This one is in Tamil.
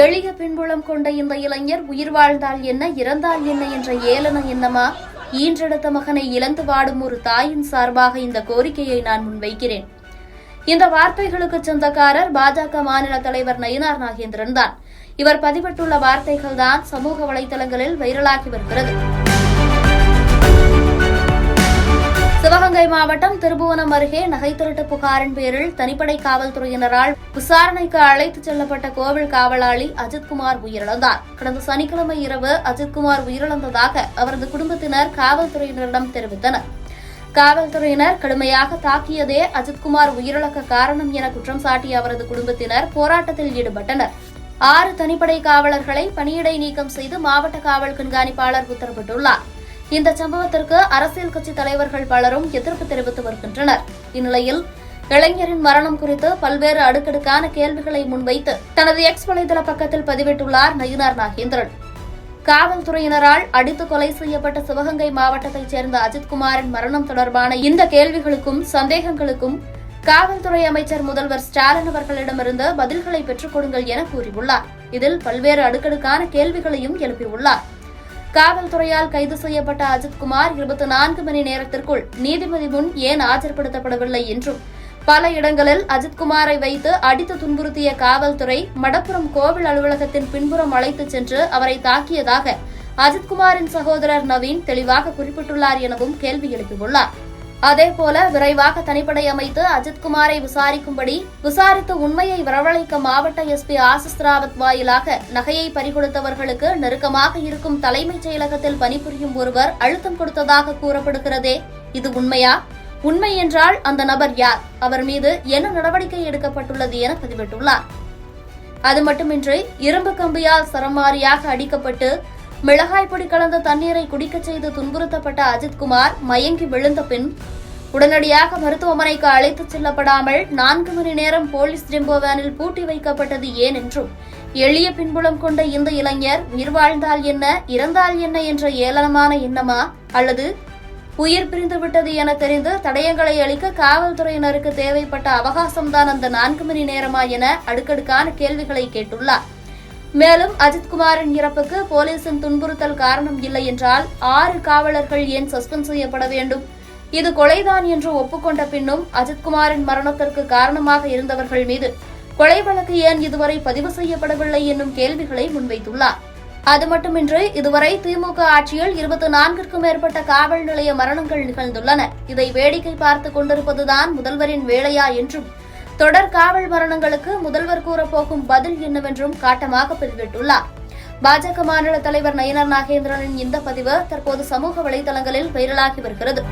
எளிய பின்புலம் கொண்ட இந்த இளைஞர் உயிர் வாழ்ந்தால் என்ன இறந்தால் என்ன என்ற ஏளன எண்ணமா? ஈன்றெடுத்த மகனை இழந்து வாடும் ஒரு தாயின் சார்பாக இந்த கோரிக்கையை நான் முன்வைக்கிறேன். இந்த வார்த்தைகளுக்கு சொந்தக்காரர் பாஜக மாநில தலைவர் நயினார் நாகேந்திரன் தான். இவர் பதிவிட்டுள்ள வார்த்தைகள் தான் சமூக வலைதளங்களில் வைரலாகி வருகிறது. சிவகங்கை மாவட்டம் திருபுவனம் அருகே நகை திருட்டு புகாரின் பேரில் தனிப்படை காவல்துறையினரால் விசாரணைக்கு அழைத்துச் செல்லப்பட்ட கோவில் காவலாளி அஜித்குமார் உயிரிழந்தார். கடந்த சனிக்கிழமை இரவு அஜித்குமார் உயிரிழந்ததாக அவரது குடும்பத்தினர் காவல்துறையினரிடம் தெரிவித்தனர். காவல்துறையினர் கடுமையாக தாக்கியதே அஜித்குமார் உயிரிழக்க காரணம் என குற்றம் சாட்டிய அவரது குடும்பத்தினர் போராட்டத்தில் ஈடுபட்டனர். 6 தனிப்படை காவலர்களை பணியிடை நீக்கம் செய்து மாவட்ட காவல் கண்காணிப்பாளர் உத்தரவிட்டுள்ளார். இந்த சம்பவத்திற்கு அரசியல் கட்சி தலைவர்கள் பலரும் எதிர்ப்பு தெரிவித்து வருகின்றனர். இந்நிலையில் இளைஞரின் மரணம் குறித்து பல்வேறு அடுக்கடுக்கான கேள்விகளை முன்வைத்து தனது எக்ஸ் வலைதள பக்கத்தில் பதிவிட்டுள்ளார் நயினார் நாகேந்திரன். காவல்துறையினரால் அடித்து கொலை செய்யப்பட்ட சிவகங்கை மாவட்டத்தைச் சேர்ந்த அஜித்குமாரின் மரணம் தொடர்பான இந்த கேள்விகளுக்கும் சந்தேகங்களுக்கும் காவல்துறை அமைச்சர் முதல்வர் ஸ்டாலின் அவர்களிடமிருந்து பதில்களை பெற்றுக் கொடுங்கள் என கூறியுள்ளார். இதில் பல்வேறு அடுக்கடுக்கான கேள்விகளையும் எழுப்பியுள்ளார். காவல்துறையால் கைது செய்யப்பட்ட அஜித்குமார் 24 மணி நேரத்திற்குள் நீதிபதி முன் ஏன் ஆஜர்படுத்தப்படவில்லை என்றும், பல இடங்களில் அஜித்குமாரை வைத்து அடித்து துன்புறுத்திய காவல்துறை மடப்புரம் கோவில் அலுவலகத்தின் பின்புறம் அழைத்துச் சென்று அவரை தாக்கியதாக அஜித்குமாரின் சகோதரர் நவீன் தெளிவாக குறிப்பிட்டுள்ளார் எனவும் கேள்வி எழுப்பியுள்ளார். அதேபோல விரைவாக தனிப்படை அமைத்து அஜித்குமாரை விசாரித்து உண்மையை வரவழைக்க மாவட்ட எஸ்பி ஆசிஸ் ராவத் வாயிலாக நகையை பறிகொடுத்தவர்களுக்கு நெருக்கமாக இருக்கும் தலைமைச் செயலகத்தில் பணிபுரியும் ஒருவர் அழுத்தம் கொடுத்ததாக கூறப்படுகிறதே, இது உண்மையா? உண்மை என்றால் அந்த நபர் யார்? அவர் மீது என்ன நடவடிக்கை எடுக்கப்பட்டுள்ளது என பதிவிட்டுள்ளார். அது மட்டுமின்றி இரும்பு கம்பியால் சரமாரியாக அடிக்கப்பட்டு மிளகாய் பொடி கலந்த தண்ணீரை குடிக்கச் செய்து துன்புறுத்தப்பட்ட அஜித்குமார் மயங்கி விழுந்த பின் உடனடியாக மருத்துவமனைக்கு அழைத்துச் செல்லப்படாமல் 4 மணி நேரம் போலீஸ் ஜெம்போ வேனில் பூட்டி வைக்கப்பட்டது ஏன் என்றும், எளிய பின்புலம் கொண்ட இந்த இளைஞர் உயிர் வாழ்ந்தால் என்ன இறந்தால் என்ன என்ற ஏளனமான எண்ணமா, அல்லது உயிர் பிரிந்துவிட்டது என தெரிந்து தடயங்களை அளிக்க காவல்துறையினருக்கு தேவைப்பட்ட அவகாசம்தான் அந்த 4 மணி நேரமா என அடுக்கடுக்கான கேள்விகளை கேட்டுள்ளார். மேலும் அஜித்குமாரின் இறப்புக்கு போலீசின் துன்புறுத்தல் காரணம் இல்லை என்றால் 6 காவலர்கள் ஏன் சஸ்பெண்ட் செய்யப்பட வேண்டும்? இது கொலைதான் என்று ஒப்புக்கொண்ட பின்னும் அஜித்குமாரின் மரணத்திற்கு காரணமாக இருந்தவர்கள் மீது கொலை வழக்கு ஏன் இதுவரை பதிவு செய்யப்படவில்லை என்னும் கேள்விகளை முன்வைத்துள்ளார். அது மட்டுமின்றி இதுவரை திமுக ஆட்சியில் 24க்கும் மேற்பட்ட காவல் நிலைய மரணங்கள் நிகழ்ந்துள்ளன. இதை வேடிக்கை பார்த்துக் கொண்டிருப்பதுதான் முதல்வரின் வேலையா என்றும், தொடர் காவல் மரணங்களுக்கு முதல்வர் கூறப்போகும் பதில் என்னவென்றும் காட்டமாக பதிவிட்டுள்ளார். பாஜக மாநில தலைவர் நயினார் நாகேந்திரனின் இந்த பதிவு தற்போது சமூக வலைதளங்களில் வைரலாகி வருகிறது.